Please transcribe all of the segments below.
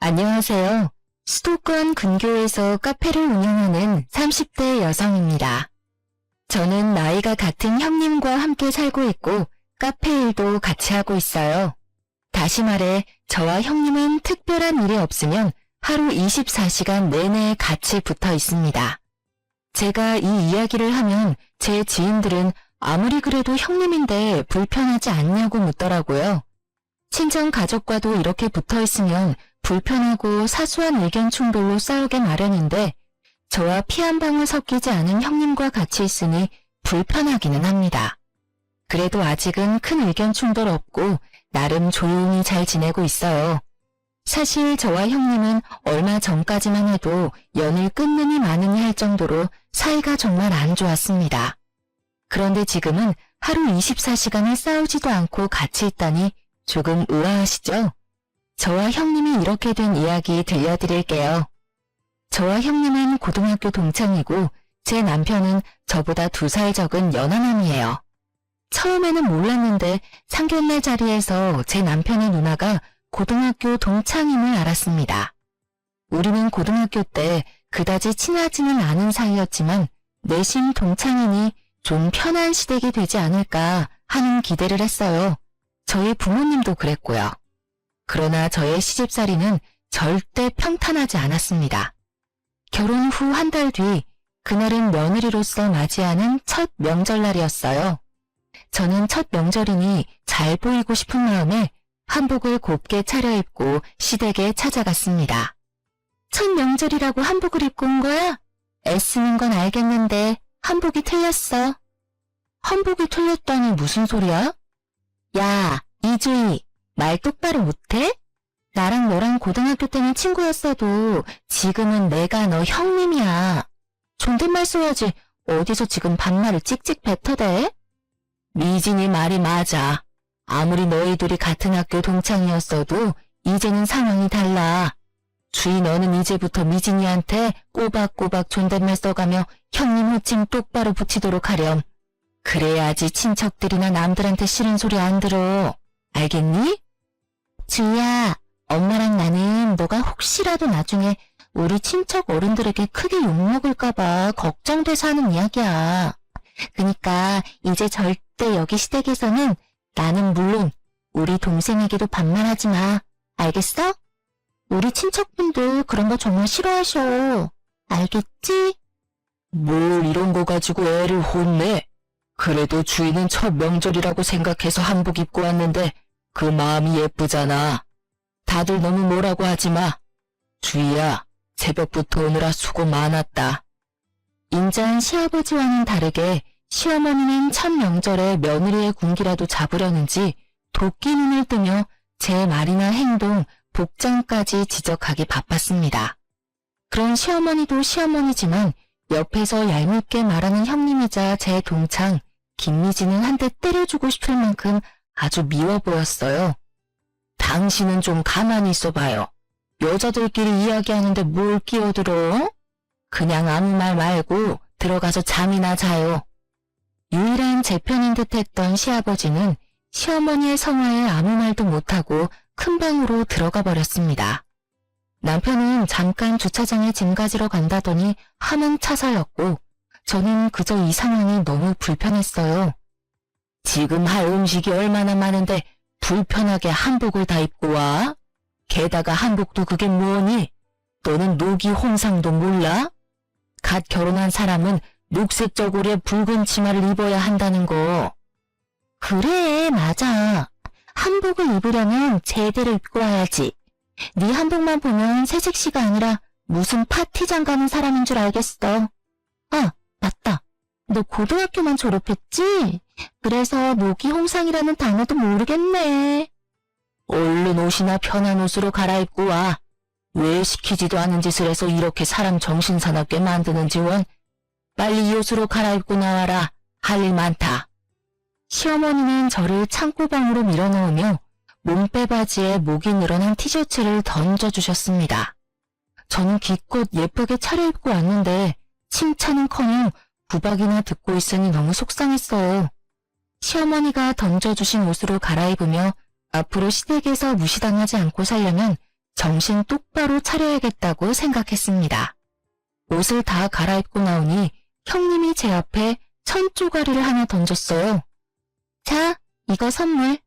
안녕하세요. 수도권 근교에서 카페를 운영하는 30대 여성입니다. 저는 나이가 같은 형님과 함께 살고 있고 카페 일도 같이 하고 있어요. 다시 말해 저와 형님은 특별한 일이 없으면 하루 24시간 내내 같이 붙어 있습니다. 제가 이 이야기를 하면 제 지인들은 아무리 그래도 형님인데 불편하지 않냐고 묻더라고요. 친정 가족과도 이렇게 붙어 있으면 불편하고 사소한 의견 충돌로 싸우게 마련인데 저와 피 한 방울 섞이지 않은 형님과 같이 있으니 불편하기는 합니다. 그래도 아직은 큰 의견 충돌 없고 나름 조용히 잘 지내고 있어요. 사실 저와 형님은 얼마 전까지만 해도 연을 끊느니 마느니 할 정도로 사이가 정말 안 좋았습니다. 그런데 지금은 하루 24시간을 싸우지도 않고 같이 있다니 조금 의아하시죠? 저와 형님이 이렇게 된 이야기 들려드릴게요. 저와 형님은 고등학교 동창이고 제 남편은 저보다 2살 적은 연하남이에요. 처음에는 몰랐는데 상견례 자리에서 제 남편의 누나가 고등학교 동창임을 알았습니다. 우리는 고등학교 때 그다지 친하지는 않은 사이였지만 내심 동창이니 좀 편한 시댁이 되지 않을까 하는 기대를 했어요. 저희 부모님도 그랬고요. 그러나 저의 시집살이는 절대 평탄하지 않았습니다. 결혼 후 한 달 뒤, 그날은 며느리로서 맞이하는 첫 명절날이었어요. 저는 첫 명절이니 잘 보이고 싶은 마음에 한복을 곱게 차려입고 시댁에 찾아갔습니다. 첫 명절이라고 한복을 입고 온 거야? 애쓰는 건 알겠는데 한복이 틀렸어. 한복이 틀렸다니 무슨 소리야? 야, 이주희, 말 똑바로 못해? 나랑 너랑 고등학교 때는 친구였어도 지금은 내가 너 형님이야. 존댓말 써야지 어디서 지금 반말을 찍찍 뱉어대? 미진이 말이 맞아. 아무리 너희들이 같은 학교 동창이었어도 이제는 상황이 달라. 주희 너는 이제부터 미진이한테 꼬박꼬박 존댓말 써가며 형님 호칭 똑바로 붙이도록 하렴. 그래야지 친척들이나 남들한테 싫은 소리 안 들어. 알겠니? 주희야, 엄마랑 나는 너가 혹시라도 나중에 우리 친척 어른들에게 크게 욕먹을까봐 걱정돼서 하는 이야기야. 그니까 이제 절대 여기 시댁에서는 나는 물론 우리 동생에게도 반말하지 마. 알겠어? 우리 친척분들 그런 거 정말 싫어하셔. 알겠지? 뭘 이런 거 가지고 애를 혼내? 그래도 주인은 첫 명절이라고 생각해서 한복 입고 왔는데 그 마음이 예쁘잖아. 다들 너무 뭐라고 하지 마. 주희야, 새벽부터 오느라 수고 많았다. 인자한 시아버지와는 다르게 시어머니는 첫 명절에 며느리의 군기라도 잡으려는지 도끼 눈을 뜨며 제 말이나 행동, 복장까지 지적하기 바빴습니다. 그런 시어머니도 시어머니지만 옆에서 얄밉게 말하는 형님이자 제 동창 김미진은 한 대 때려주고 싶을 만큼 아주 미워 보였어요. 당신은 좀 가만히 있어봐요. 여자들끼리 이야기하는데 뭘 끼어들어? 그냥 아무 말 말고 들어가서 잠이나 자요. 유일한 제 편인 듯했던 시아버지는 시어머니의 성화에 아무 말도 못하고 큰 방으로 들어가 버렸습니다. 남편은 잠깐 주차장에 짐 가지러 간다더니 하망차사였고 저는 그저 이 상황이 너무 불편했어요. 지금 할 음식이 얼마나 많은데 불편하게 한복을 다 입고 와? 게다가 한복도 그게 뭐니? 너는 노기 홍상도 몰라? 갓 결혼한 사람은 녹색 저고리에 붉은 치마를 입어야 한다는 거. 그래, 맞아. 한복을 입으려면 제대로 입고 와야지. 네 한복만 보면 새색시가 아니라 무슨 파티장 가는 사람인 줄 알겠어. 아, 맞다. 너 고등학교만 졸업했지? 그래서 노기 홍상이라는 단어도 모르겠네. 얼른 옷이나 편한 옷으로 갈아입고 와. 왜 시키지도 않은 짓을 해서 이렇게 사람 정신 사납게 만드는지 원. 빨리 이 옷으로 갈아입고 나와라. 할 일 많다. 시어머니는 저를 창고방으로 밀어넣으며 몸빼바지에 목이 늘어난 티셔츠를 던져주셨습니다. 저는 기껏 예쁘게 차려입고 왔는데 칭찬은커녕 구박이나 듣고 있으니 너무 속상했어요. 시어머니가 던져주신 옷으로 갈아입으며 앞으로 시댁에서 무시당하지 않고 살려면 정신 똑바로 차려야겠다고 생각했습니다. 옷을 다 갈아입고 나오니 형님이 제 앞에 천조가리를 하나 던졌어요. 자, 이거 선물.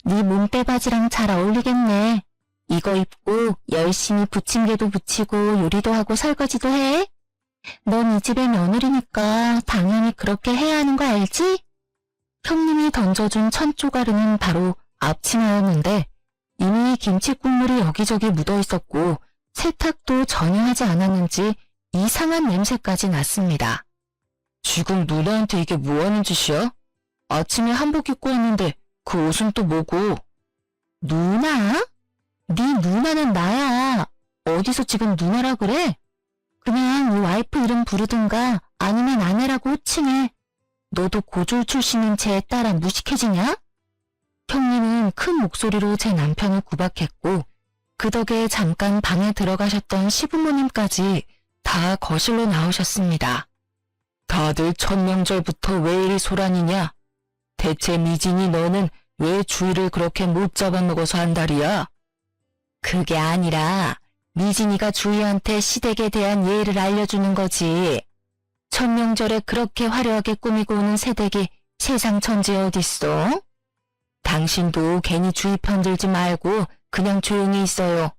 네 몸빼바지랑 잘 어울리겠네. 이거 입고 열심히 부침개도 부치고 요리도 하고 설거지도 해. 넌 이 집의 며느리니까 당연히 그렇게 해야 하는 거 알지? 형님이 던져준 천조가리는 바로 앞치마였는데 이미 김치 국물이 여기저기 묻어 있었고 세탁도 전혀 하지 않았는지 이상한 냄새까지 났습니다. 지금 누나한테 이게 뭐하는 짓이야? 아침에 한복 입고 왔는데 그 옷은 또 뭐고? 누나? 네 누나는 나야. 어디서 지금 누나라 그래? 그냥 이 와이프 이름 부르든가 아니면 아내라고 호칭해. 너도 고졸 출신인 제 딸아 무식해지냐? 형님은 큰 목소리로 제 남편을 구박했고 그 덕에 잠깐 방에 들어가셨던 시부모님까지 다 거실로 나오셨습니다. 다들 첫 명절부터 왜 이리 소란이냐? 대체 미진이 너는 왜 주의를 그렇게 못 잡아먹어서 한달이야? 그게 아니라 미진이가 주희한테 시댁에 대한 예의를 알려주는 거지. 첫 명절에 그렇게 화려하게 꾸미고 오는 새댁이 세상 천지에 어딨어? 당신도 괜히 주의 편들지 말고 그냥 조용히 있어요.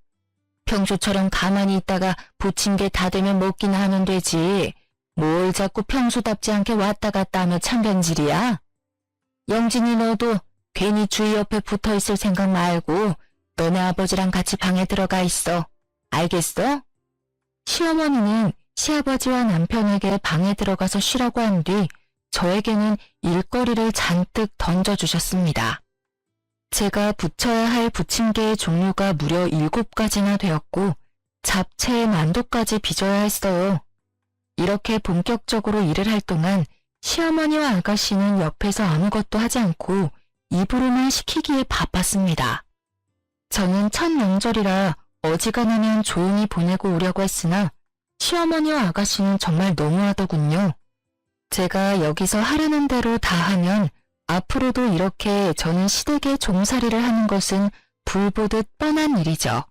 평소처럼 가만히 있다가 부침개 다 되면 먹기나 하면 되지. 뭘 자꾸 평소답지 않게 왔다 갔다 하며 참견질이야? 영진이 너도 괜히 주희 옆에 붙어있을 생각 말고 너네 아버지랑 같이 방에 들어가 있어. 알겠어? 시어머니는 시아버지와 남편에게 방에 들어가서 쉬라고 한 뒤 저에게는 일거리를 잔뜩 던져주셨습니다. 제가 부쳐야 할 부침개의 종류가 무려 7가지나 되었고 잡채에 만두까지 빚어야 했어요. 이렇게 본격적으로 일을 할 동안 시어머니와 아가씨는 옆에서 아무것도 하지 않고 입으로만 시키기에 바빴습니다. 저는 첫 명절이라 어지간하면 조용히 보내고 오려고 했으나 시어머니와 아가씨는 정말 너무하더군요. 제가 여기서 하라는 대로 다 하면 앞으로도 이렇게 저는 시댁의 종살이를 하는 것은 불보듯 뻔한 일이죠.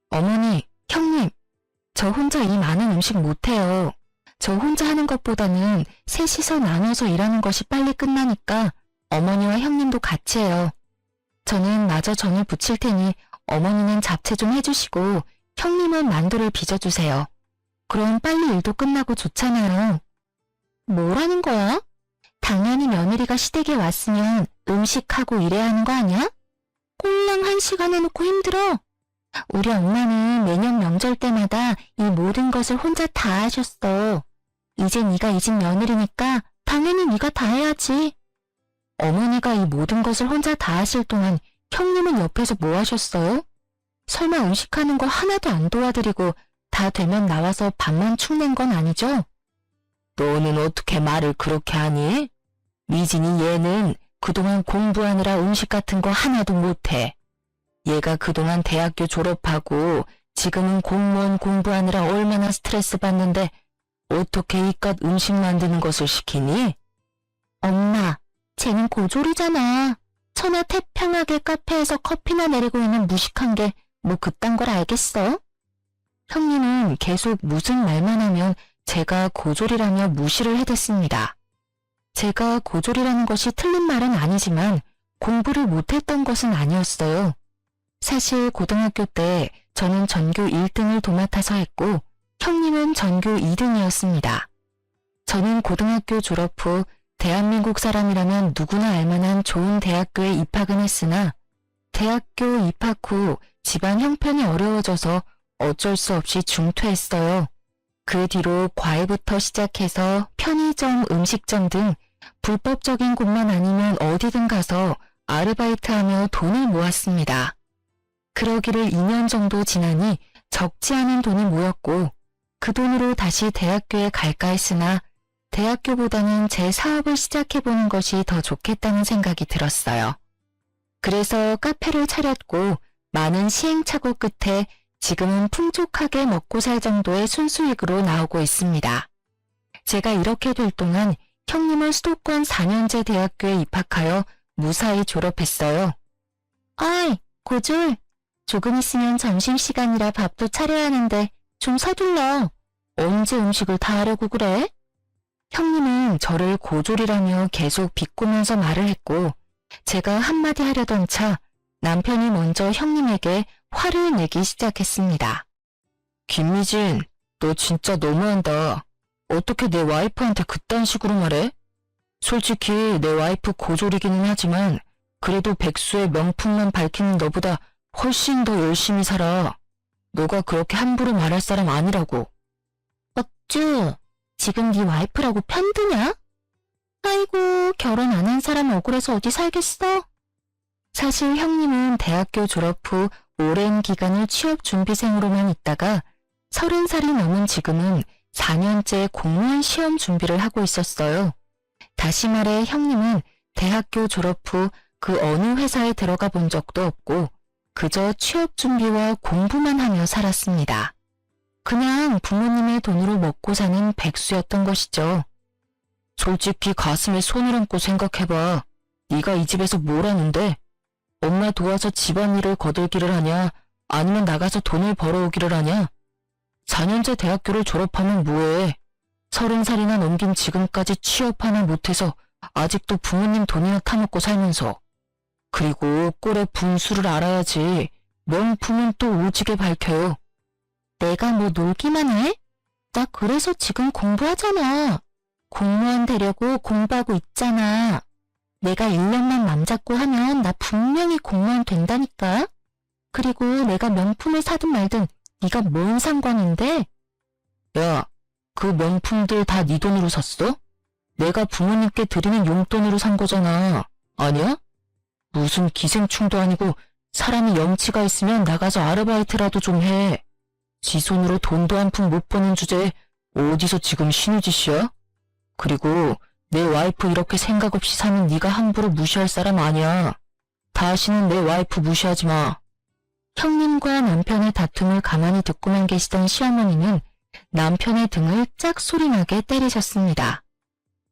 어머니, 형님, 저 혼자 이 많은 음식 못해요. 저 혼자 하는 것보다는 셋이서 나눠서 일하는 것이 빨리 끝나니까 어머니와 형님도 같이 해요. 저는 마저 전을 부칠 테니 어머니는 잡채 좀 해주시고 형님은 만두를 빚어주세요. 그럼 빨리 일도 끝나고 좋잖아요. 뭐라는 거야? 당연히 며느리가 시댁에 왔으면 음식하고 일해야 하는 거 아니야? 꼴랑 1시간 해놓고 힘들어. 우리 엄마는 매년 명절 때마다 이 모든 것을 혼자 다 하셨어. 이제 네가 이 집 며느리니까 당연히 네가 다 해야지. 어머니가 이 모든 것을 혼자 다 하실 동안 형님은 옆에서 뭐 하셨어요? 설마 음식하는 거 하나도 안 도와드리고 다 되면 나와서 밥만 축낸 건 아니죠? 너는 어떻게 말을 그렇게 하니? 미진이 얘는 그동안 공부하느라 음식 같은 거 하나도 못해. 얘가 그동안 대학교 졸업하고 지금은 공무원 공부하느라 얼마나 스트레스 받는데 어떻게 이깟 음식 만드는 것을 시키니? 엄마, 쟤는 고졸이잖아. 천하태평하게 카페에서 커피나 내리고 있는 무식한 게 뭐 그딴 걸 알겠어? 형님은 계속 무슨 말만 하면 제가 고졸이라며 무시를 해댔습니다. 제가 고졸이라는 것이 틀린 말은 아니지만 공부를 못했던 것은 아니었어요. 사실 고등학교 때 저는 전교 1등을 도맡아서 했고 형님은 전교 2등이었습니다. 저는 고등학교 졸업 후 대한민국 사람이라면 누구나 알만한 좋은 대학교에 입학은 했으나 대학교 입학 후 집안 형편이 어려워져서 어쩔 수 없이 중퇴했어요. 그 뒤로 과외부터 시작해서 편의점, 음식점 등 불법적인 곳만 아니면 어디든 가서 아르바이트하며 돈을 모았습니다. 그러기를 2년 정도 지나니 적지 않은 돈이 모였고 그 돈으로 다시 대학교에 갈까 했으나 대학교보다는 제 사업을 시작해보는 것이 더 좋겠다는 생각이 들었어요. 그래서 카페를 차렸고 많은 시행착오 끝에 지금은 풍족하게 먹고 살 정도의 순수익으로 나오고 있습니다. 제가 이렇게 될 동안 형님은 수도권 4년제 대학교에 입학하여 무사히 졸업했어요. 아이, 고졸, 조금 있으면 점심시간이라 밥도 차려야 하는데 좀 서둘러. 언제 음식을 다 하려고 그래? 형님은 저를 고졸이라며 계속 비꼬면서 말을 했고 제가 한마디 하려던 차 남편이 먼저 형님에게 화를 내기 시작했습니다. 김미진, 너 진짜 너무한다. 어떻게 내 와이프한테 그딴 식으로 말해? 솔직히 내 와이프 고졸이기는 하지만 그래도 백수의 명품만 밝히는 너보다 훨씬 더 열심히 살아. 너가 그렇게 함부로 말할 사람 아니라고. 어쭈, 지금 네 와이프라고 편드냐? 아이고, 결혼 안 한 사람 억울해서 어디 살겠어? 사실 형님은 대학교 졸업 후 오랜 기간을 취업 준비생으로만 있다가 30살이 넘은 지금은 4년째 공무원 시험 준비를 하고 있었어요. 다시 말해 형님은 대학교 졸업 후 그 어느 회사에 들어가 본 적도 없고 그저 취업 준비와 공부만 하며 살았습니다. 그냥 부모님의 돈으로 먹고 사는 백수였던 것이죠. 솔직히 가슴에 손을 얹고 생각해봐. 네가 이 집에서 뭘 하는데? 엄마 도와서 집안일을 거들기를 하냐? 아니면 나가서 돈을 벌어오기를 하냐? 4년제 대학교를 졸업하면 뭐해? 30살이나 넘긴 지금까지 취업 하나 못해서 아직도 부모님 돈이나 타먹고 살면서. 그리고 꼴의 분수를 알아야지. 명품은 또 오지게 밝혀요. 내가 뭐 놀기만 해? 나 그래서 지금 공부하잖아. 공무원 되려고 공부하고 있잖아. 내가 1년만 맘 잡고 하면 나 분명히 공무원 된다니까. 그리고 내가 명품을 사든 말든 네가 뭔 상관인데? 야, 그 명품들 다 네 돈으로 샀어? 내가 부모님께 드리는 용돈으로 산 거잖아. 아니야? 무슨 기생충도 아니고 사람이 염치가 있으면 나가서 아르바이트라도 좀 해. 지 손으로 돈도 한 푼 못 버는 주제에 어디서 지금 신우짓이야? 그리고 내 와이프 이렇게 생각 없이 사는 네가 함부로 무시할 사람 아니야. 다시는 내 와이프 무시하지 마. 형님과 남편의 다툼을 가만히 듣고만 계시던 시어머니는 남편의 등을 짝소리나게 때리셨습니다.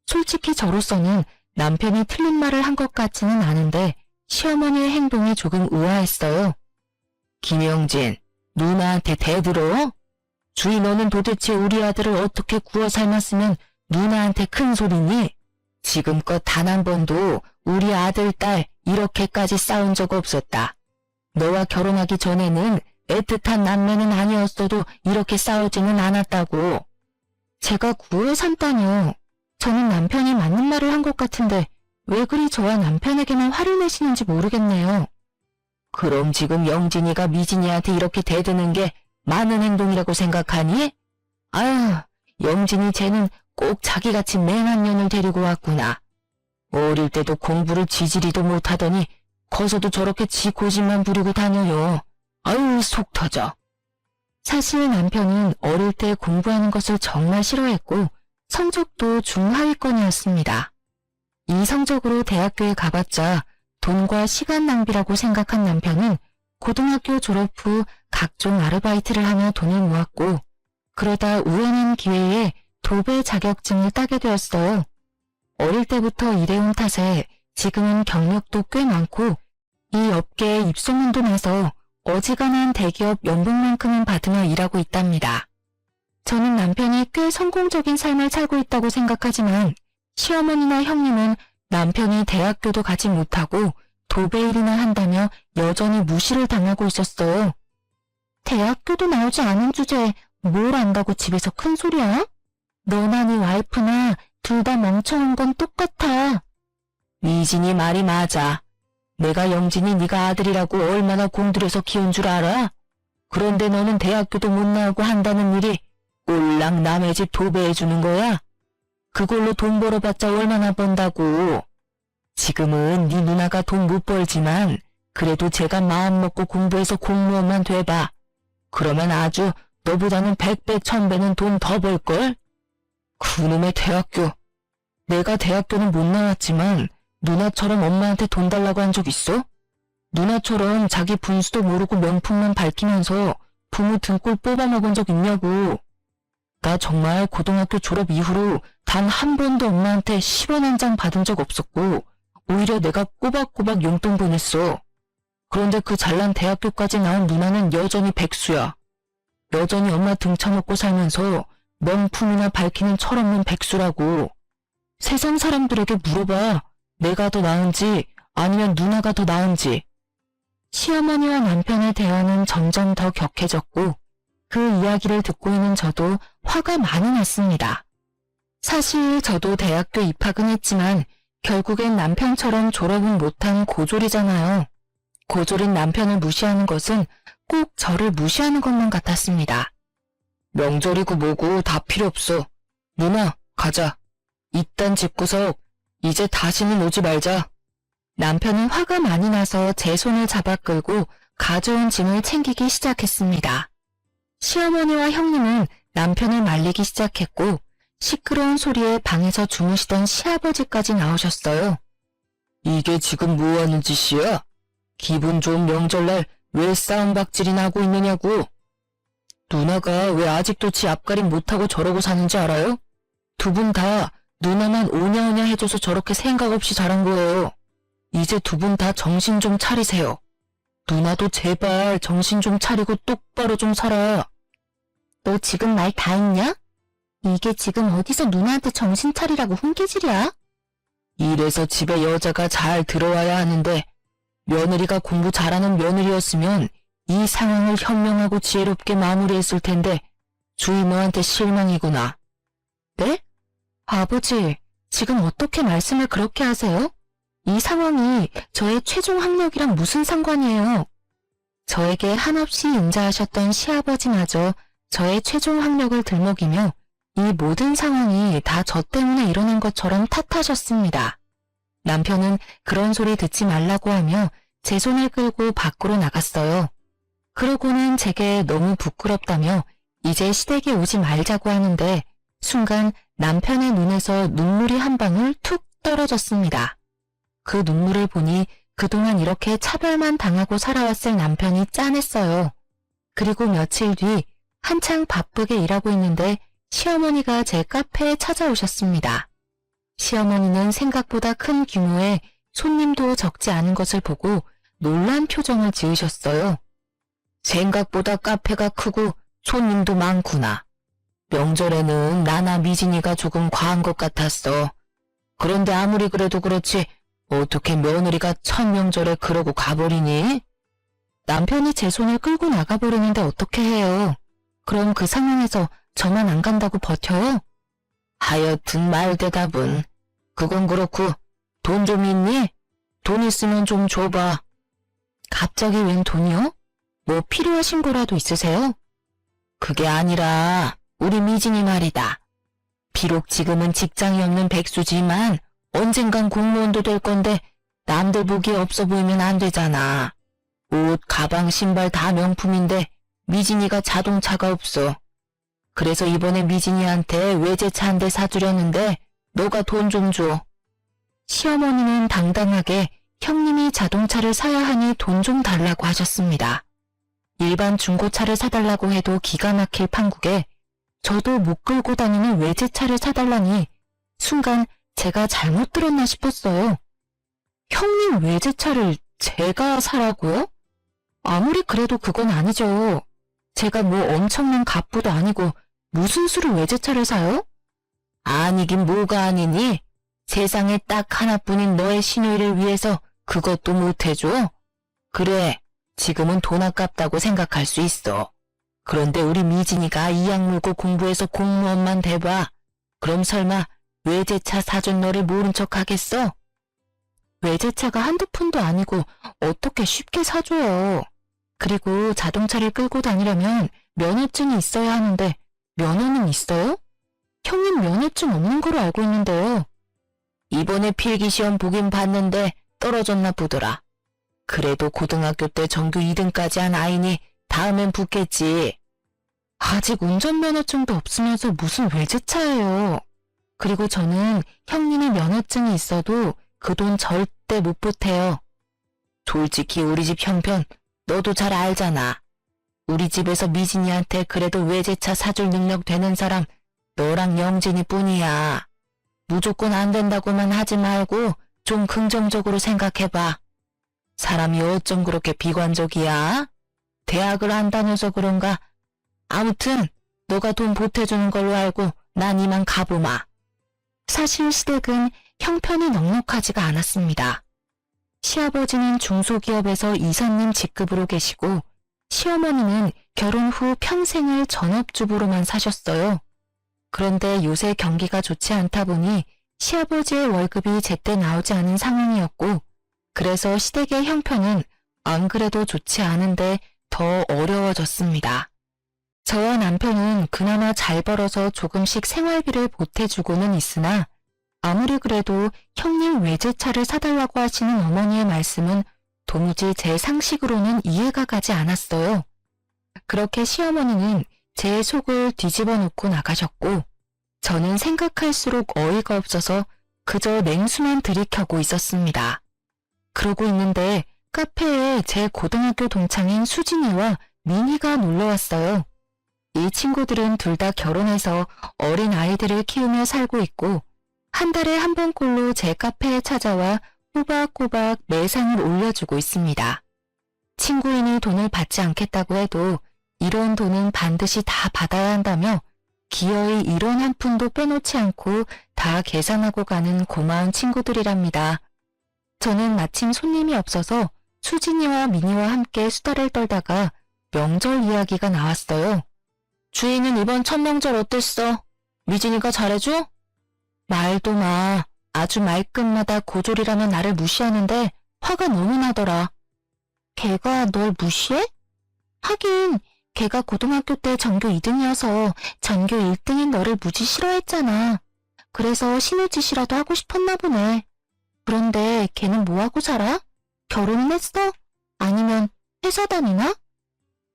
솔직히 저로서는 남편이 틀린 말을 한 것 같지는 않은데 시어머니의 행동이 조금 의아했어요. 김영진, 누나한테 대들어? 주희 너는 도대체 우리 아들을 어떻게 구워 삶았으면 누나한테 큰 소리니? 지금껏 단 한 번도 우리 아들, 딸 이렇게까지 싸운 적 없었다. 너와 결혼하기 전에는 애틋한 남매는 아니었어도 이렇게 싸우지는 않았다고. 제가 구워 삶다뇨. 저는 남편이 맞는 말을 한 것 같은데 왜 그리 저와 남편에게만 화를 내시는지 모르겠네요. 그럼 지금 영진이가 미진이한테 이렇게 대드는 게 많은 행동이라고 생각하니? 아유, 영진이 쟤는 꼭 자기같이 맹한 년을 데리고 왔구나. 어릴 때도 공부를 지지리도 못하더니 커서도 저렇게 지 고집만 부리고 다녀요. 아유, 속 터져. 사실 남편은 어릴 때 공부하는 것을 정말 싫어했고 성적도 중하위권이었습니다. 이 성적으로 대학교에 가봤자 돈과 시간 낭비라고 생각한 남편은 고등학교 졸업 후 각종 아르바이트를 하며 돈을 모았고 그러다 우연한 기회에 도배 자격증을 따게 되었어요. 어릴 때부터 일해온 탓에 지금은 경력도 꽤 많고 이 업계에 입소문도 나서 어지간한 대기업 연봉만큼은 받으며 일하고 있답니다. 저는 남편이 꽤 성공적인 삶을 살고 있다고 생각하지만 시어머니나 형님은 남편이 대학교도 가지 못하고 도배일이나 한다며 여전히 무시를 당하고 있었어요. 대학교도 나오지 않은 주제에 뭘 안다고 집에서 큰 소리야? 너나 네 와이프나 둘 다 멍청한 건 똑같아. 미진이 말이 맞아. 내가 영진이 네가 아들이라고 얼마나 공들여서 키운 줄 알아? 그런데 너는 대학교도 못 나오고 한다는 일이 꼴랑 남의 집 도배해주는 거야? 그걸로 돈 벌어봤자 얼마나 번다고. 지금은 네 누나가 돈 못 벌지만 그래도 제가 마음먹고 공부해서 공무원만 돼봐. 그러면 아주 너보다는 100배, 1000배는 돈 더 벌걸? 그놈의 대학교. 내가 대학교는 못 나왔지만 누나처럼 엄마한테 돈 달라고 한 적 있어? 누나처럼 자기 분수도 모르고 명품만 밝히면서 부모 등골 뽑아먹은 적 있냐고. 나 정말 고등학교 졸업 이후로 단 한 번도 엄마한테 10원 한 장 받은 적 없었고 오히려 내가 꼬박꼬박 용돈 보냈어. 그런데 그 잘난 대학교까지 나온 누나는 여전히 백수야. 여전히 엄마 등쳐먹고 살면서 명품이나 밝히는 철없는 백수라고. 세상 사람들에게 물어봐. 내가 더 나은지 아니면 누나가 더 나은지. 시어머니와 남편의 대화는 점점 더 격해졌고 그 이야기를 듣고 있는 저도 화가 많이 났습니다. 사실 저도 대학교 입학은 했지만 결국엔 남편처럼 졸업은 못한 고졸이잖아요. 고졸인 남편을 무시하는 것은 꼭 저를 무시하는 것만 같았습니다. 명절이고 뭐고 다 필요 없어. 누나, 가자. 이딴 집구석 이제 다시는 오지 말자. 남편은 화가 많이 나서 제 손을 잡아 끌고 가져온 짐을 챙기기 시작했습니다. 시어머니와 형님은 남편을 말리기 시작했고 시끄러운 소리에 방에서 주무시던 시아버지까지 나오셨어요. 이게 지금 뭐하는 짓이야? 기분 좋은 명절날 왜 싸움박질이나 하고 있느냐고. 누나가 왜 아직도 지 앞가림 못하고 저러고 사는지 알아요? 두 분 다 누나만 오냐오냐 해줘서 저렇게 생각 없이 자란 거예요. 이제 두 분 다 정신 좀 차리세요. 누나도 제발 정신 좀 차리고 똑바로 좀 살아. 너 지금 말 다 했냐? 이게 지금 어디서 누나한테 정신 차리라고 훈계질이야? 이래서 집에 여자가 잘 들어와야 하는데 며느리가 공부 잘하는 며느리였으면 이 상황을 현명하고 지혜롭게 마무리했을 텐데 주이모한테 실망이구나. 네? 아버지, 지금 어떻게 말씀을 그렇게 하세요? 이 상황이 저의 최종 학력이랑 무슨 상관이에요? 저에게 한없이 인자하셨던 시아버지마저 저의 최종 학력을 들먹이며 이 모든 상황이 다 저 때문에 일어난 것처럼 탓하셨습니다. 남편은 그런 소리 듣지 말라고 하며 제 손을 끌고 밖으로 나갔어요. 그러고는 제게 너무 부끄럽다며 이제 시댁에 오지 말자고 하는데 순간 남편의 눈에서 눈물이 한 방울 툭 떨어졌습니다. 그 눈물을 보니 그동안 이렇게 차별만 당하고 살아왔을 남편이 짠했어요. 그리고 며칠 뒤 한창 바쁘게 일하고 있는데 시어머니가 제 카페에 찾아오셨습니다. 시어머니는 생각보다 큰 규모의 손님도 적지 않은 것을 보고 놀란 표정을 지으셨어요. 생각보다 카페가 크고 손님도 많구나. 명절에는 나나 미진이가 조금 과한 것 같았어. 그런데 아무리 그래도 그렇지 어떻게 며느리가 첫 명절에 그러고 가버리니? 남편이 제 손을 끌고 나가버리는데 어떻게 해요? 그럼 그 상황에서 저만 안 간다고 버텨요? 하여튼 말 대답은 그건 그렇고 돈 좀 있니? 돈 있으면 좀 줘봐. 갑자기 웬 돈이요? 뭐 필요하신 거라도 있으세요? 그게 아니라 우리 미진이 말이다. 비록 지금은 직장이 없는 백수지만 언젠간 공무원도 될 건데 남들 보기에 없어 보이면 안 되잖아. 옷, 가방, 신발 다 명품인데 미진이가 자동차가 없어. 그래서 이번에 미진이한테 외제차 한 대 사주려는데 너가 돈 좀 줘. 시어머니는 당당하게 형님이 자동차를 사야 하니 돈 좀 달라고 하셨습니다. 일반 중고차를 사달라고 해도 기가 막힐 판국에 저도 못 끌고 다니는 외제차를 사달라니 순간 제가 잘못 들었나 싶었어요. 형님 외제차를 제가 사라고요? 아무리 그래도 그건 아니죠. 제가 뭐 엄청난 갑부도 아니고 무슨 수로 외제차를 사요? 아니긴 뭐가 아니니? 세상에 딱 하나뿐인 너의 시누이를 위해서 그것도 못 해줘? 그래, 지금은 돈 아깝다고 생각할 수 있어. 그런데 우리 미진이가 이악 물고 공부해서 공무원만 돼봐. 그럼 설마 외제차 사준 너를 모른 척 하겠어? 외제차가 한두 푼도 아니고 어떻게 쉽게 사줘요. 그리고 자동차를 끌고 다니려면 면허증이 있어야 하는데 면허는 있어요? 형님 면허증 없는 거로 알고 있는데요. 이번에 필기시험 보긴 봤는데 떨어졌나 보더라. 그래도 고등학교 때 전교 2등까지 한 아이니 다음엔 붙겠지. 아직 운전면허증도 없으면서 무슨 외제차예요. 그리고 저는 형님이 면허증이 있어도 그 돈 절대 못 보태요. 솔직히 우리 집 형편 너도 잘 알잖아. 우리 집에서 미진이한테 그래도 외제차 사줄 능력 되는 사람 너랑 영진이 뿐이야. 무조건 안 된다고만 하지 말고 좀 긍정적으로 생각해봐. 사람이 어쩜 그렇게 비관적이야? 대학을 안 다녀서 그런가? 아무튼 너가 돈 보태주는 걸로 알고 난 이만 가보마. 사실 시댁은 형편이 넉넉하지가 않았습니다. 시아버지는 중소기업에서 이사님 직급으로 계시고 시어머니는 결혼 후 평생을 전업주부로만 사셨어요. 그런데 요새 경기가 좋지 않다 보니 시아버지의 월급이 제때 나오지 않은 상황이었고 그래서 시댁의 형편은 안 그래도 좋지 않은데 더 어려워졌습니다. 저와 남편은 그나마 잘 벌어서 조금씩 생활비를 보태주고는 있으나 아무리 그래도 형님 외제차를 사달라고 하시는 어머니의 말씀은 도무지 제 상식으로는 이해가 가지 않았어요. 그렇게 시어머니는 제 속을 뒤집어 놓고 나가셨고 저는 생각할수록 어이가 없어서 그저 냉수만 들이켜고 있었습니다. 그러고 있는데 카페에 제 고등학교 동창인 수진이와 민희가 놀러왔어요. 이 친구들은 둘 다 결혼해서 어린 아이들을 키우며 살고 있고 한 달에 한 번꼴로 제 카페에 찾아와 꼬박꼬박 매상을 올려주고 있습니다. 친구인이 돈을 받지 않겠다고 해도 이런 돈은 반드시 다 받아야 한다며 기어이 1원 한 푼도 빼놓지 않고 다 계산하고 가는 고마운 친구들이랍니다. 저는 마침 손님이 없어서 수진이와 민희와 함께 수다를 떨다가 명절 이야기가 나왔어요. 주인은 이번 첫 명절 어땠어? 미진이가 잘해줘? 말도 마. 아주 말끝마다 고졸이라면 나를 무시하는데 화가 너무 나더라. 걔가 널 무시해? 하긴 걔가 고등학교 때 전교 2등이어서 전교 1등인 너를 무지 싫어했잖아. 그래서 신우짓이라도 하고 싶었나 보네. 그런데 걔는 뭐하고 살아? 결혼은 했어? 아니면 회사 다니나?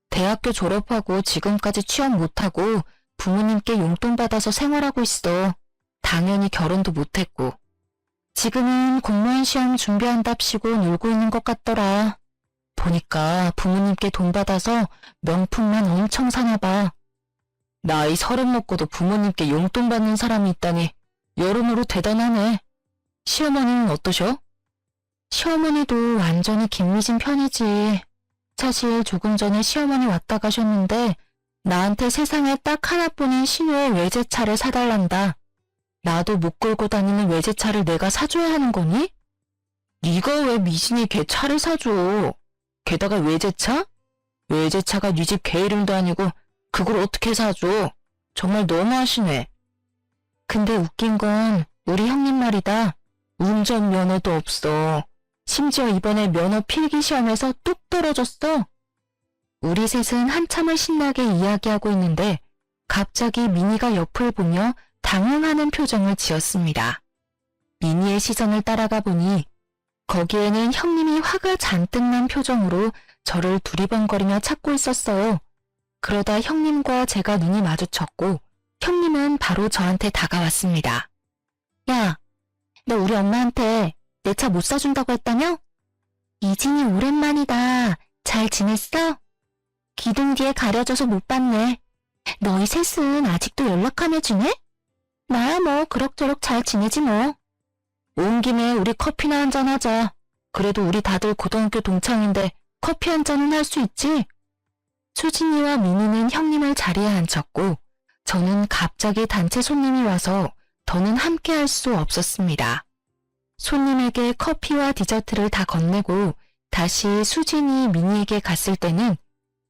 대학교 졸업하고 지금까지 취업 못하고 부모님께 용돈 받아서 생활하고 있어. 당연히 결혼도 못했고. 지금은 공무원 시험 준비한답시고 놀고 있는 것 같더라. 보니까 부모님께 돈 받아서 명품만 엄청 사나 봐. 나이 30 먹고도 부모님께 용돈 받는 사람이 있다니 여러모로 대단하네. 시어머니는 어떠셔? 시어머니도 완전히 김미진 편이지. 사실 조금 전에 시어머니 왔다 가셨는데 나한테 세상에 딱 하나뿐인 신우의 외제차를 사달란다. 나도 못 끌고 다니는 외제차를 내가 사줘야 하는 거니? 네가 왜 미진이 걔 차를 사줘? 게다가 외제차? 외제차가 네 집 개 이름도 아니고 그걸 어떻게 사줘? 정말 너무하시네. 근데 웃긴 건 우리 형님 말이다. 운전면허도 없어. 심지어 이번에 면허 필기 시험에서 뚝 떨어졌어. 우리 셋은 한참을 신나게 이야기하고 있는데 갑자기 미니가 옆을 보며 당황하는 표정을 지었습니다. 미니의 시선을 따라가 보니 거기에는 형님이 화가 잔뜩 난 표정으로 저를 두리번거리며 찾고 있었어요. 그러다 형님과 제가 눈이 마주쳤고 형님은 바로 저한테 다가왔습니다. 야, 너 우리 엄마한테 내 차 못 사준다고 했다며? 이진이 오랜만이다. 잘 지냈어? 기둥 뒤에 가려져서 못 봤네. 너희 셋은 아직도 연락하며 지내? 나야 뭐 그럭저럭 잘 지내지 뭐. 온 김에 우리 커피나 한잔 하자. 그래도 우리 다들 고등학교 동창인데 커피 한 잔은 할 수 있지? 수진이와 민희는 형님을 자리에 앉혔고 저는 갑자기 단체 손님이 와서 더는 함께 할 수 없었습니다. 손님에게 커피와 디저트를 다 건네고 다시 수진이 민희에게 갔을 때는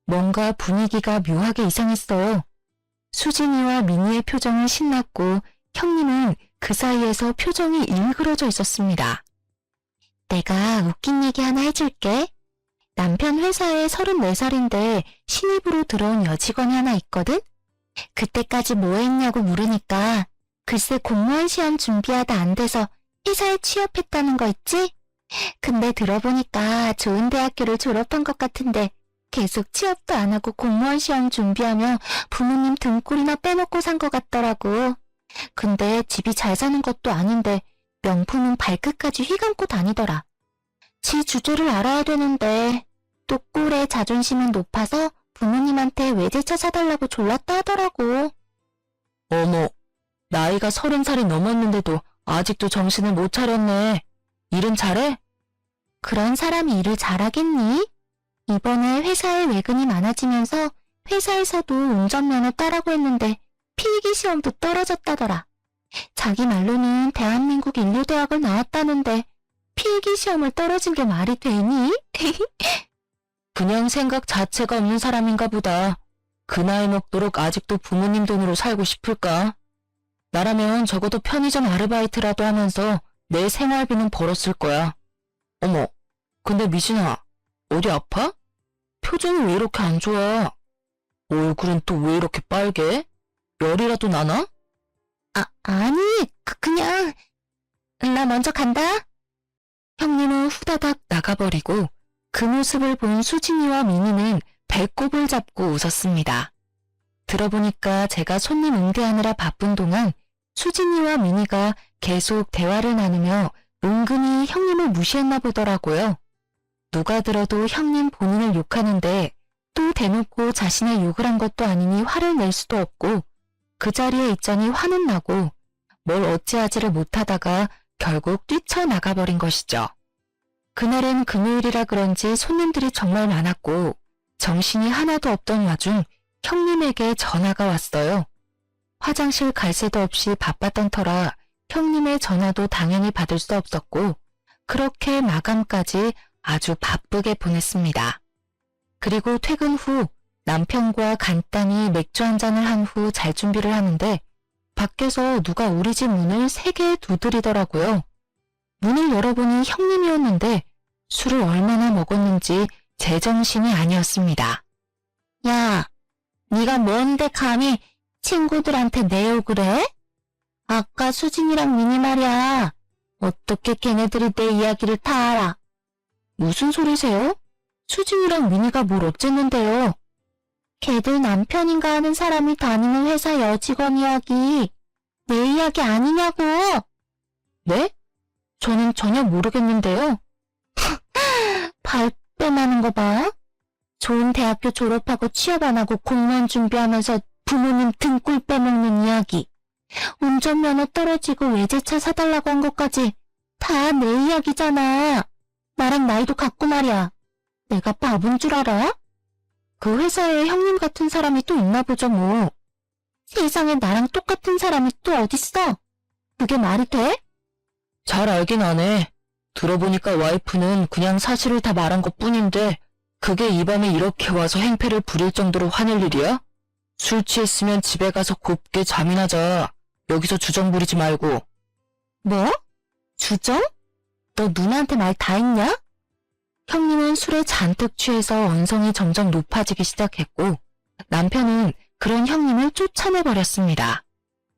뭔가 분위기가 묘하게 이상했어요. 수진이와 민희의 표정은 신났고 형님은 그 사이에서 표정이 일그러져 있었습니다. 내가 웃긴 얘기 하나 해줄게. 남편 회사에 34살인데 신입으로 들어온 여직원이 하나 있거든? 그때까지 뭐 했냐고 물으니까 글쎄 공무원 시험 준비하다 안 돼서 회사에 취업했다는 거 있지? 근데 들어보니까 좋은 대학교를 졸업한 것 같은데 계속 취업도 안 하고 공무원 시험 준비하며 부모님 등골이나 빼먹고 산 것 같더라고. 근데 집이 잘 사는 것도 아닌데 명품은 발끝까지 휘감고 다니더라. 지 주제를 알아야 되는데 또 꼴의 자존심은 높아서 부모님한테 외제차 사달라고 졸랐다 하더라고. 어머, 나이가 30살이 넘었는데도 아직도 정신을 못 차렸네. 일은 잘해? 그런 사람이 일을 잘하겠니? 이번에 회사에 외근이 많아지면서 회사에서도 운전면허 따라고 했는데 필기시험도 떨어졌다더라. 자기 말로는 대한민국 인류대학을 나왔다는데 필기시험을 떨어진 게 말이 되니? 그냥 생각 자체가 없는 사람인가 보다. 그 나이 먹도록 아직도 부모님 돈으로 살고 싶을까? 나라면 적어도 편의점 아르바이트라도 하면서 내 생활비는 벌었을 거야. 어머, 근데 미진아, 어디 아파? 표정이 왜 이렇게 안 좋아? 얼굴은 또 왜 이렇게 빨개? 열이라도 나나? 아니, 그냥 나 먼저 간다. 형님은 후다닥 나가버리고 그 모습을 본 수진이와 민희는 배꼽을 잡고 웃었습니다. 들어보니까 제가 손님 응대하느라 바쁜 동안 수진이와 민희가 계속 대화를 나누며 은근히 형님을 무시했나 보더라고요. 누가 들어도 형님 본인을 욕하는데 또 대놓고 자신의 욕을 한 것도 아니니 화를 낼 수도 없고 그 자리에 있자니 화는 나고 뭘 어찌하지를 못하다가 결국 뛰쳐나가버린 것이죠. 그날은 금요일이라 그런지 손님들이 정말 많았고 정신이 하나도 없던 와중 형님에게 전화가 왔어요. 화장실 갈 새도 없이 바빴던 터라 형님의 전화도 당연히 받을 수 없었고 그렇게 마감까지 아주 바쁘게 보냈습니다. 그리고 퇴근 후 남편과 간단히 맥주 한 잔을 한 후 잘 준비를 하는데 밖에서 누가 우리 집 문을 3개 두드리더라고요. 문을 열어보니 형님이었는데 술을 얼마나 먹었는지 제정신이 아니었습니다. 야, 네가 뭔데 감히 친구들한테 내 욕을 해? 아까 수진이랑 민희 말이야. 어떻게 걔네들이 내 이야기를 다 알아? 무슨 소리세요? 수진이랑 민희가 뭘 어쨌는데요? 걔들 남편인가 하는 사람이 다니는 회사 여직원 이야기, 내 이야기 아니냐고. 네? 저는 전혀 모르겠는데요. 발뺌하는 거 봐. 좋은 대학교 졸업하고 취업 안 하고 공무원 준비하면서 부모님 등골 빼먹는 이야기. 운전면허 떨어지고 외제차 사달라고 한 것까지 다 내 이야기잖아. 나랑 나이도 같고 말이야. 내가 바본 줄 알아? 그 회사에 형님 같은 사람이 또 있나 보죠 뭐. 세상에 나랑 똑같은 사람이 또 어딨어? 그게 말이 돼? 잘 알긴 하네. 들어보니까 와이프는 그냥 사실을 다 말한 것뿐인데 그게 이 밤에 이렇게 와서 행패를 부릴 정도로 화낼 일이야? 술 취했으면 집에 가서 곱게 잠이나 자. 여기서 주정 부리지 말고. 뭐? 주정? 너 누나한테 말 다 했냐? 형님은 술에 잔뜩 취해서 언성이 점점 높아지기 시작했고 남편은 그런 형님을 쫓아내버렸습니다.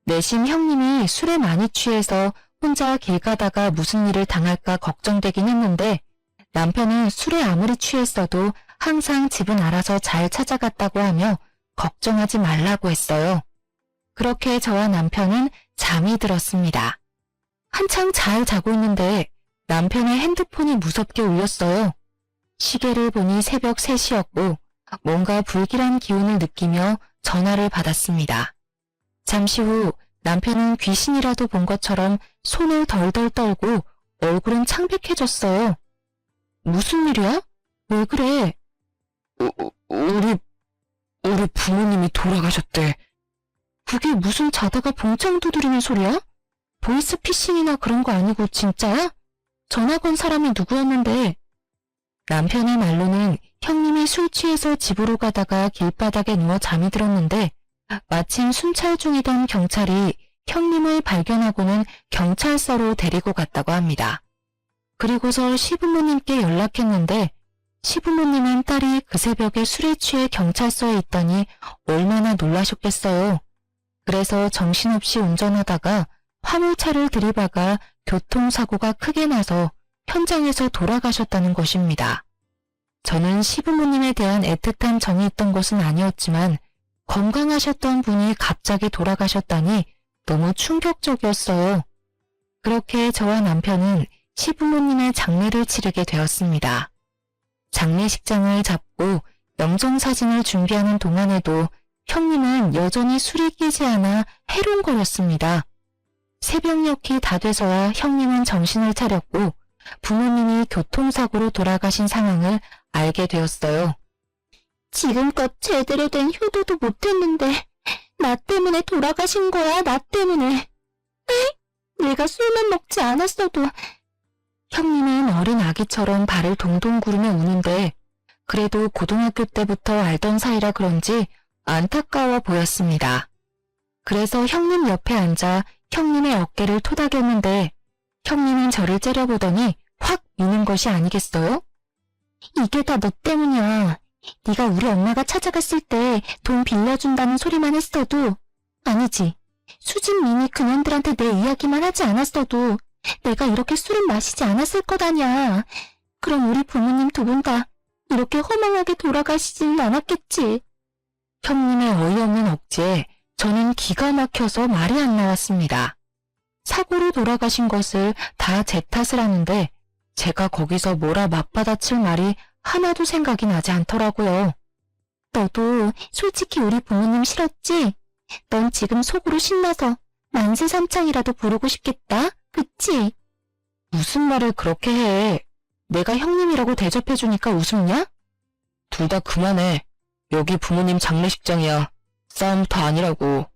내심 형님이 술에 많이 취해서 혼자 길 가다가 무슨 일을 당할까 걱정되긴 했는데 남편은 술에 아무리 취했어도 항상 집은 알아서 잘 찾아갔다고 하며 걱정하지 말라고 했어요. 그렇게 저와 남편은 잠이 들었습니다. 한창 잘 자고 있는데 남편의 핸드폰이 무섭게 울렸어요. 시계를 보니 새벽 3시였고 뭔가 불길한 기운을 느끼며 전화를 받았습니다. 잠시 후 남편은 귀신이라도 본 것처럼 손을 덜덜 떨고 얼굴은 창백해졌어요. 무슨 일이야? 왜 그래? 우리 부모님이 돌아가셨대. 그게 무슨 자다가 봉창 두드리는 소리야? 보이스피싱이나 그런 거 아니고 진짜야? 전화 건 사람이 누구였는데? 남편의 말로는 형님이 술 취해서 집으로 가다가 길바닥에 누워 잠이 들었는데 마침 순찰 중이던 경찰이 형님을 발견하고는 경찰서로 데리고 갔다고 합니다. 그리고서 시부모님께 연락했는데 시부모님은 딸이 그 새벽에 술에 취해 경찰서에 있다니 얼마나 놀라셨겠어요. 그래서 정신없이 운전하다가 화물차를 들이박아 교통사고가 크게 나서 현장에서 돌아가셨다는 것입니다. 저는 시부모님에 대한 애틋한 정이 있던 것은 아니었지만 건강하셨던 분이 갑자기 돌아가셨다니 너무 충격적이었어요. 그렇게 저와 남편은 시부모님의 장례를 치르게 되었습니다. 장례식장을 잡고 영정사진을 준비하는 동안에도 형님은 여전히 술이 깨지 않아 해롱거렸습니다. 새벽녘이 다 돼서야 형님은 정신을 차렸고 부모님이 교통사고로 돌아가신 상황을 알게 되었어요. 지금껏 제대로 된 효도도 못했는데 나 때문에 돌아가신 거야, 나 때문에. 내가 술만 먹지 않았어도. 형님은 어린 아기처럼 발을 동동 구르며 우는데 그래도 고등학교 때부터 알던 사이라 그런지 안타까워 보였습니다. 그래서 형님 옆에 앉아 형님의 어깨를 토닥였는데 형님은 저를 째려보더니 확 미는 것이 아니겠어요? 이게 다 너 때문이야. 네가 우리 엄마가 찾아갔을 때 돈 빌려준다는 소리만 했어도, 아니지, 수진, 미니 그년들한테 내 이야기만 하지 않았어도 내가 이렇게 술은 마시지 않았을 거다냐. 그럼 우리 부모님 두 분 다 이렇게 허망하게 돌아가시지는 않았겠지. 형님의 어이없는 억지에 저는 기가 막혀서 말이 안 나왔습니다. 사고로 돌아가신 것을 다 제 탓을 하는데 제가 거기서 뭐라 맞받아칠 말이 하나도 생각이 나지 않더라고요. 너도 솔직히 우리 부모님 싫었지? 넌 지금 속으로 신나서 만세삼창이라도 부르고 싶겠다, 그치? 무슨 말을 그렇게 해. 내가 형님이라고 대접해주니까 웃음냐? 둘 다 그만해. 여기 부모님 장례식장이야. 싸움터 아니라고.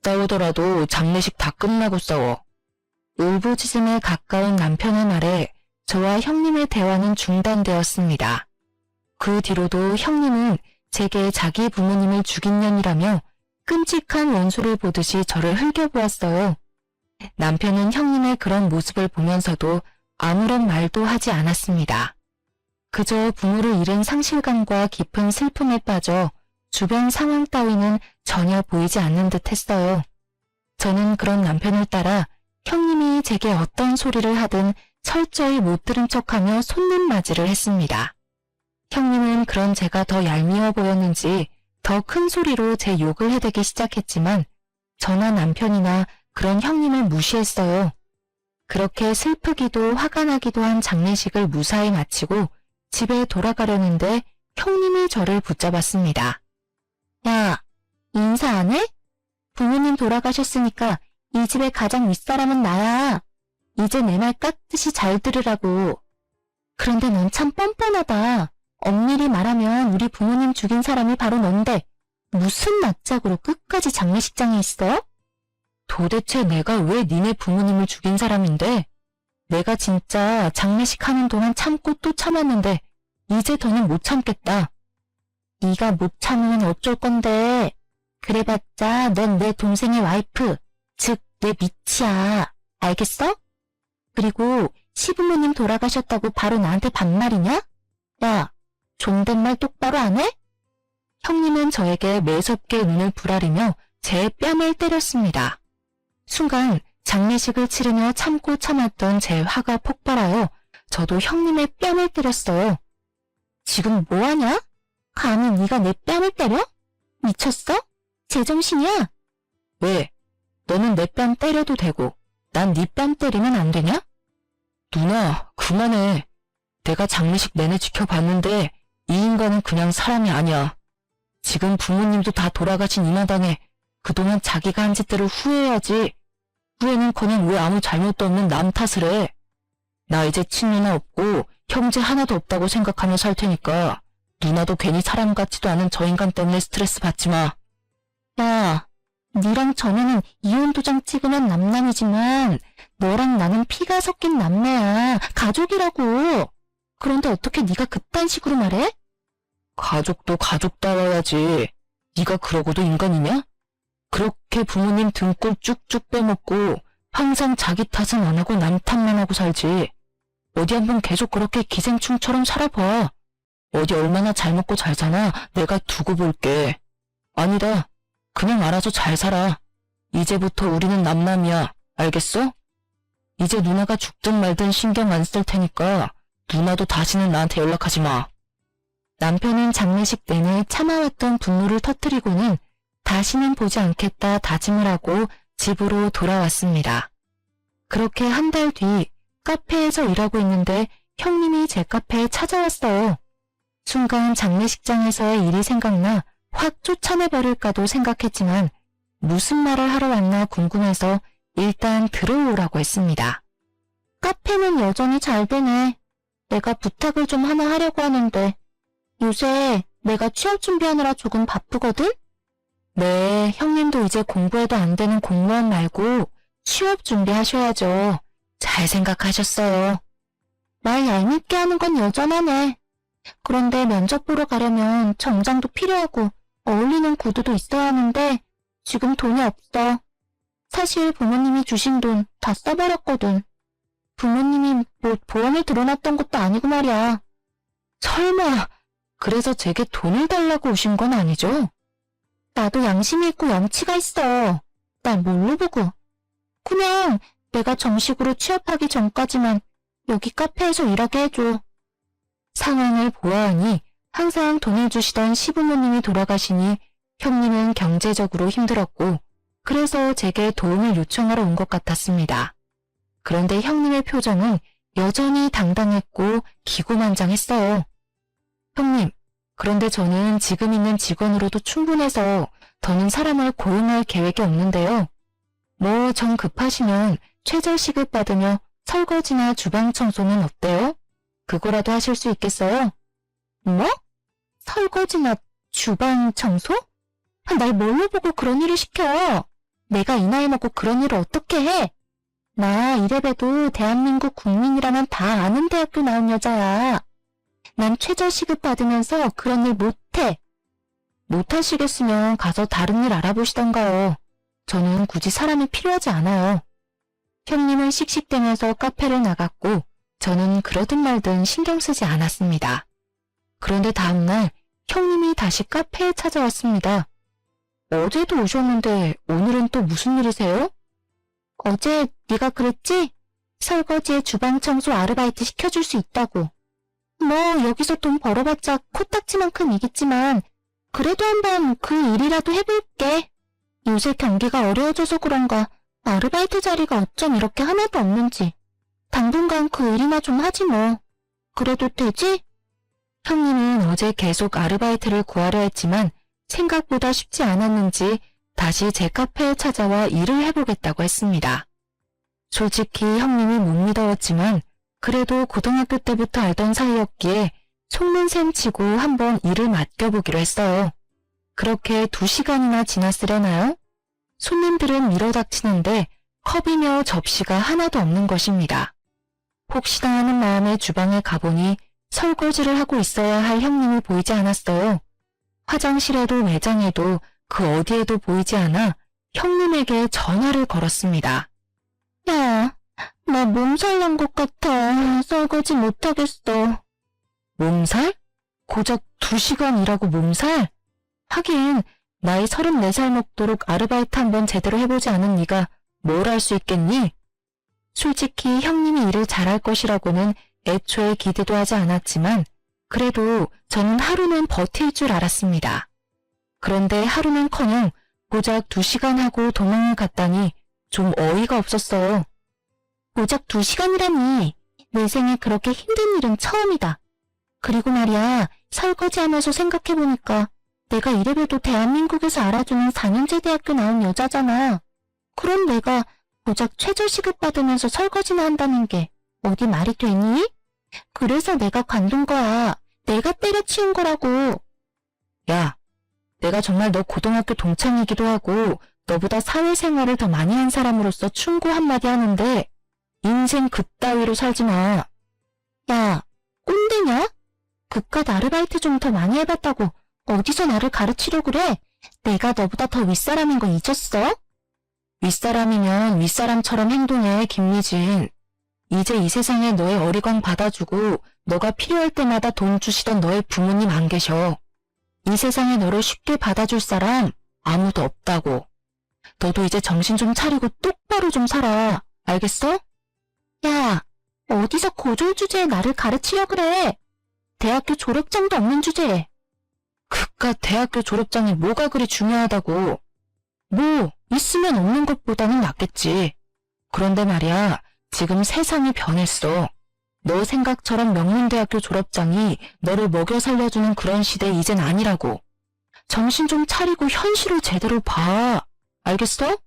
싸우더라도 장례식 다 끝나고 싸워. 울부짖음에 가까운 남편의 말에 저와 형님의 대화는 중단되었습니다. 그 뒤로도 형님은 제게 자기 부모님을 죽인 년이라며 끔찍한 원수를 보듯이 저를 흘겨보았어요. 남편은 형님의 그런 모습을 보면서도 아무런 말도 하지 않았습니다. 그저 부모를 잃은 상실감과 깊은 슬픔에 빠져 주변 상황 따위는 전혀 보이지 않는 듯 했어요. 저는 그런 남편을 따라 형님이 제게 어떤 소리를 하든 철저히 못 들은 척하며 손님 맞이를 했습니다. 형님은 그런 제가 더 얄미워 보였는지 더 큰 소리로 제 욕을 해대기 시작했지만 저나 남편이나 그런 형님을 무시했어요. 그렇게 슬프기도 화가 나기도 한 장례식을 무사히 마치고 집에 돌아가려는데 형님이 저를 붙잡았습니다. 야, 인사 안 해? 부모님 돌아가셨으니까 이 집의 가장 윗사람은 나야. 이제 내 말 깍듯이 잘 들으라고. 그런데 넌 참 뻔뻔하다. 엄밀히 말하면 우리 부모님 죽인 사람이 바로 넌데 무슨 낯짝으로 끝까지 장례식장에 있어? 도대체 내가 왜 니네 부모님을 죽인 사람인데? 내가 진짜 장례식 하는 동안 참고 또 참았는데 이제 더는 못 참겠다. 네가 못 참으면 어쩔 건데. 그래봤자 넌 내 동생의 와이프, 즉 내 미치야. 알겠어? 그리고 시부모님 돌아가셨다고 바로 나한테 반말이냐? 야, 존댓말 똑바로 안 해? 형님은 저에게 매섭게 눈을 부라리며 제 뺨을 때렸습니다. 순간 장례식을 치르며 참고 참았던 제 화가 폭발하여 저도 형님의 뺨을 때렸어요. 지금 뭐하냐? 감히 네가 내 뺨을 때려? 미쳤어? 제정신이야? 왜? 너는 내 뺨 때려도 되고 난 네 뺨 때리면 안 되냐? 누나, 그만해. 내가 장례식 내내 지켜봤는데 이 인간은 그냥 사람이 아니야. 지금 부모님도 다 돌아가신 이 마당에 그동안 자기가 한 짓들을 후회해야지. 후회는커녕 왜 아무 잘못도 없는 남 탓을 해. 나 이제 친누나 없고 형제 하나도 없다고 생각하며 살 테니까 누나도 괜히 사람 같지도 않은 저 인간 때문에 스트레스 받지 마. 야, 니랑 전에는 이혼 도장 찍으면 남남이지만 너랑 나는 피가 섞인 남매야. 가족이라고. 그런데 어떻게 네가 그딴 식으로 말해? 가족도 가족다워야지. 네가 그러고도 인간이냐? 그렇게 부모님 등골 쭉쭉 빼먹고 항상 자기 탓은 안 하고 남 탓만 하고 살지. 어디 한번 계속 그렇게 기생충처럼 살아봐. 어디 얼마나 잘 먹고 잘 사나 내가 두고 볼게. 아니다. 그냥 알아서 잘 살아. 이제부터 우리는 남남이야. 알겠어? 이제 누나가 죽든 말든 신경 안 쓸 테니까 누나도 다시는 나한테 연락하지 마. 남편은 장례식 내내 참아왔던 분노를 터뜨리고는 다시는 보지 않겠다 다짐을 하고 집으로 돌아왔습니다. 그렇게 한 달 뒤 카페에서 일하고 있는데 형님이 제 카페에 찾아왔어요. 순간 장례식장에서의 일이 생각나 확 쫓아내버릴까도 생각했지만 무슨 말을 하러 왔나 궁금해서 일단 들어오라고 했습니다. 카페는 여전히 잘 되네. 내가 부탁을 좀 하나 하려고 하는데 요새 내가 취업 준비하느라 조금 바쁘거든? 네, 형님도 이제 공부해도 안 되는 공무원 말고 취업 준비하셔야죠. 잘 생각하셨어요. 말 얄밉게 하는 건 여전하네. 그런데 면접 보러 가려면 정장도 필요하고 어울리는 구두도 있어야 하는데 지금 돈이 없어. 사실 부모님이 주신 돈 다 써버렸거든. 부모님이 뭐 보험을 들어놨던 것도 아니고 말이야. 설마 그래서 제게 돈을 달라고 오신 건 아니죠? 나도 양심이 있고 염치가 있어. 날 뭘로 보고. 그냥 내가 정식으로 취업하기 전까지만 여기 카페에서 일하게 해줘. 상황을 보아하니 항상 돈을 주시던 시부모님이 돌아가시니 형님은 경제적으로 힘들었고 그래서 제게 도움을 요청하러 온 것 같았습니다. 그런데 형님의 표정은 여전히 당당했고 기고만장했어요. 형님, 그런데 저는 지금 있는 직원으로도 충분해서 더는 사람을 고용할 계획이 없는데요. 뭐 정 급하시면 최저 시급 받으며 설거지나 주방 청소는 어때요? 그거라도 하실 수 있겠어요? 뭐? 설거지나 주방 청소? 날 뭘로 보고 그런 일을 시켜? 내가 이 나이 먹고 그런 일을 어떻게 해? 나 이래봬도 대한민국 국민이라면 다 아는 대학교 나온 여자야. 난 최저 시급 받으면서 그런 일 못해. 못하시겠으면 가서 다른 일 알아보시던가요. 저는 굳이 사람이 필요하지 않아요. 형님은 씩씩대면서 카페를 나갔고 저는 그러든 말든 신경 쓰지 않았습니다. 그런데 다음날 형님이 다시 카페에 찾아왔습니다. 어제도 오셨는데 오늘은 또 무슨 일이세요? 어제 네가 그랬지? 설거지에 주방 청소 아르바이트 시켜줄 수 있다고. 뭐 여기서 돈 벌어봤자 코딱지만큼 이겠지만 그래도 한번 그 일이라도 해볼게. 요새 경기가 어려워져서 그런가 아르바이트 자리가 어쩜 이렇게 하나도 없는지. 당분간 그 일이나 좀 하지 뭐. 그래도 되지? 형님은 어제 계속 아르바이트를 구하려 했지만 생각보다 쉽지 않았는지 다시 제 카페에 찾아와 일을 해보겠다고 했습니다. 솔직히 형님이 못 믿어왔지만 그래도 고등학교 때부터 알던 사이였기에 속는 셈 치고 한번 일을 맡겨보기로 했어요. 그렇게 2시간이나 지났으려나요? 손님들은 밀어닥치는데 컵이며 접시가 하나도 없는 것입니다. 혹시나 하는 마음에 주방에 가보니 설거지를 하고 있어야 할 형님이 보이지 않았어요. 화장실에도 매장에도 그 어디에도 보이지 않아 형님에게 전화를 걸었습니다. 야, 나 몸살 난 것 같아. 설거지 못하겠어. 몸살? 고작 2시간 일하고 몸살? 하긴 나이 34살 먹도록 아르바이트 한번 제대로 해보지 않은 네가 뭘 할 수 있겠니? 솔직히 형님이 일을 잘할 것이라고는 애초에 기대도 하지 않았지만 그래도 저는 하루는 버틸 줄 알았습니다. 그런데 하루는커녕 고작 2시간 하고 도망을 갔다니 좀 어이가 없었어요. 고작 2시간이라니 내 생에 그렇게 힘든 일은 처음이다. 그리고 말이야 설거지하면서 생각해보니까 내가 이래봬도 대한민국에서 알아주는 4년제 대학교 나온 여자잖아. 그럼 내가 고작 최저시급 받으면서 설거지나 한다는 게 어디 말이 되니? 그래서 내가 관둔 거야. 내가 때려치운 거라고. 야, 내가 정말 너 고등학교 동창이기도 하고 너보다 사회생활을 더 많이 한 사람으로서 충고 한마디 하는데 인생 그따위로 살지 마. 야, 꼰대냐? 그깟 아르바이트 좀 더 많이 해봤다고 어디서 나를 가르치려고 그래? 내가 너보다 더 윗사람인 거 잊었어? 윗사람이면 윗사람처럼 행동해, 김미진. 이제 이 세상에 너의 어리광 받아주고 너가 필요할 때마다 돈 주시던 너의 부모님 안 계셔. 이 세상에 너를 쉽게 받아줄 사람 아무도 없다고. 너도 이제 정신 좀 차리고 똑바로 좀 살아. 알겠어? 야, 어디서 고졸 주제에 나를 가르치려 그래? 대학교 졸업장도 없는 주제에. 그깟 대학교 졸업장이 뭐가 그리 중요하다고. 뭐 있으면 없는 것보다는 낫겠지. 그런데 말이야, 지금 세상이 변했어. 너 생각처럼 명문대학교 졸업장이 너를 먹여 살려주는 그런 시대 이젠 아니라고. 정신 좀 차리고 현실을 제대로 봐. 알겠어?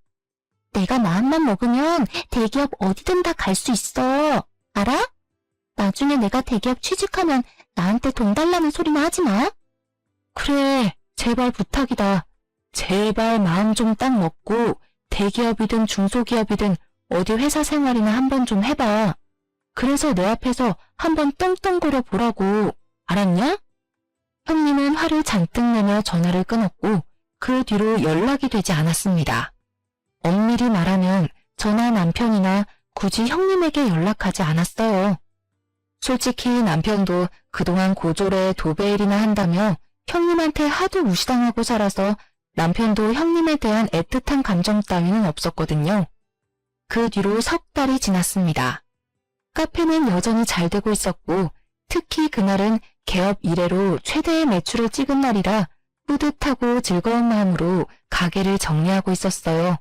내가 마음만 먹으면 대기업 어디든 다 갈 수 있어. 알아? 나중에 내가 대기업 취직하면 나한테 돈 달라는 소리나 하지 마. 그래, 제발 부탁이다. 제발 마음 좀 딱 먹고 대기업이든 중소기업이든 어디 회사 생활이나 한번 좀 해봐. 그래서 내 앞에서 한번 떵떵거려 보라고. 알았냐? 형님은 화를 잔뜩 내며 전화를 끊었고 그 뒤로 연락이 되지 않았습니다. 엄밀히 말하면 저나 남편이나 굳이 형님에게 연락하지 않았어요. 솔직히 남편도 그동안 고졸에 도배일이나 한다며 형님한테 하도 무시당하고 살아서 남편도 형님에 대한 애틋한 감정 따위는 없었거든요. 그 뒤로 석 달이 지났습니다. 카페는 여전히 잘 되고 있었고 특히 그날은 개업 이래로 최대의 매출을 찍은 날이라 뿌듯하고 즐거운 마음으로 가게를 정리하고 있었어요.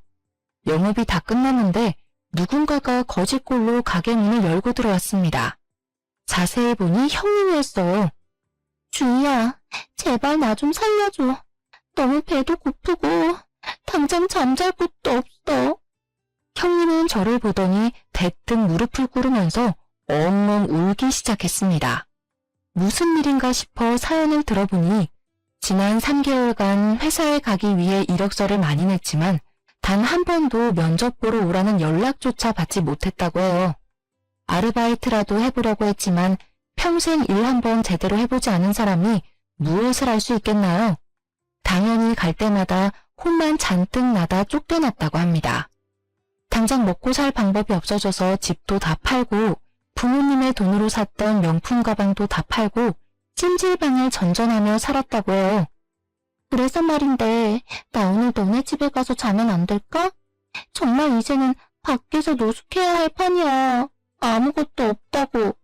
영업이 다 끝났는데 누군가가 거짓골로 가게 문을 열고 들어왔습니다. 자세히 보니 형님이었어요. 주희야, 제발 나 좀 살려줘. 너무 배도 고프고 당장 잠잘 곳도 없어. 형님은 저를 보더니 대뜸 무릎을 꿇으면서 엉엉 울기 시작했습니다. 무슨 일인가 싶어 사연을 들어보니 지난 3개월간 회사에 가기 위해 이력서를 많이 냈지만 단 한 번도 면접 보러 오라는 연락조차 받지 못했다고 해요. 아르바이트라도 해보려고 했지만 평생 일 한 번 제대로 해보지 않은 사람이 무엇을 할 수 있겠나요? 당연히 갈 때마다 혼만 잔뜩 나다 쫓겨났다고 합니다. 당장 먹고 살 방법이 없어져서 집도 다 팔고 부모님의 돈으로 샀던 명품 가방도 다 팔고 찜질방을 전전하며 살았다고 해요. 그래서 말인데 나 오늘 너네 집에 가서 자면 안 될까? 정말 이제는 밖에서 노숙해야 할 판이야. 아무것도 없다고.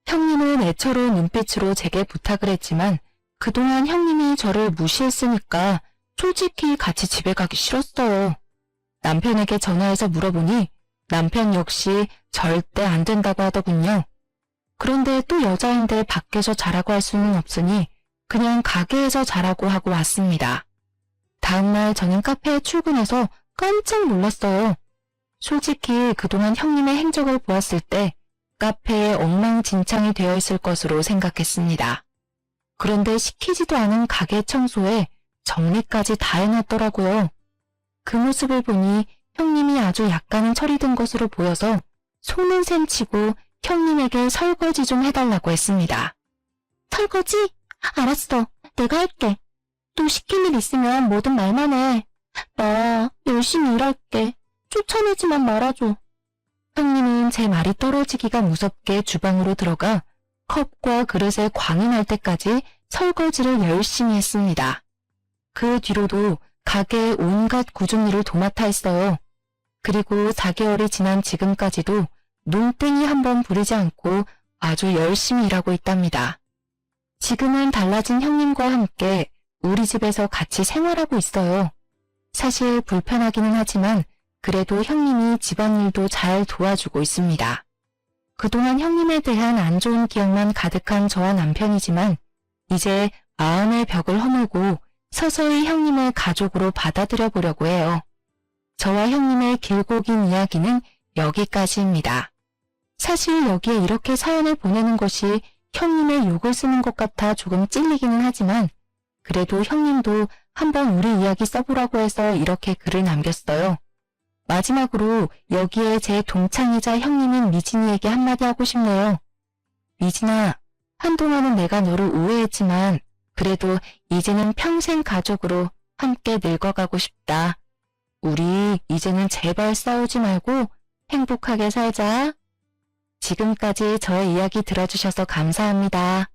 형님은 애처로운 눈빛으로 제게 부탁을 했지만 그동안 형님이 저를 무시했으니까 솔직히 같이 집에 가기 싫었어요. 남편에게 전화해서 물어보니 남편 역시 절대 안 된다고 하더군요. 그런데 또 여자인데 밖에서 자라고 할 수는 없으니 그냥 가게에서 자라고 하고 왔습니다. 다음날 저는 카페에 출근해서 깜짝 놀랐어요. 솔직히 그동안 형님의 행적을 보았을 때 카페에 엉망진창이 되어 있을 것으로 생각했습니다. 그런데 시키지도 않은 가게 청소에 정리까지 다 해놨더라고요. 그 모습을 보니 형님이 아주 약간은 철이 든 것으로 보여서 속는 셈 치고 형님에게 설거지 좀 해달라고 했습니다. 설거지? 알았어. 내가 할게. 또 시킬 일 있으면 뭐든 말만 해. 나 열심히 일할게. 쫓아내지만 말아줘. 형님은 제 말이 떨어지기가 무섭게 주방으로 들어가 컵과 그릇에 광이 날 때까지 설거지를 열심히 했습니다. 그 뒤로도 가게의 온갖 굳은 일을 도맡아 했어요. 그리고 4개월이 지난 지금까지도 눈땡이 한번 부리지 않고 아주 열심히 일하고 있답니다. 지금은 달라진 형님과 함께 우리 집에서 같이 생활하고 있어요. 사실 불편하기는 하지만 그래도 형님이 집안일도 잘 도와주고 있습니다. 그동안 형님에 대한 안 좋은 기억만 가득한 저와 남편이지만 이제 마음의 벽을 허물고 서서히 형님을 가족으로 받아들여 보려고 해요. 저와 형님의 길고 긴 이야기는 여기까지입니다. 사실 여기에 이렇게 사연을 보내는 것이 형님의 욕을 쓰는 것 같아 조금 찔리기는 하지만 그래도 형님도 한번 우리 이야기 써보라고 해서 이렇게 글을 남겼어요. 마지막으로 여기에 제 동창이자 형님인 미진이에게 한마디 하고 싶네요. 미진아, 한동안은 내가 너를 오해했지만 그래도 이제는 평생 가족으로 함께 늙어가고 싶다. 우리 이제는 제발 싸우지 말고 행복하게 살자. 지금까지 저의 이야기 들어주셔서 감사합니다.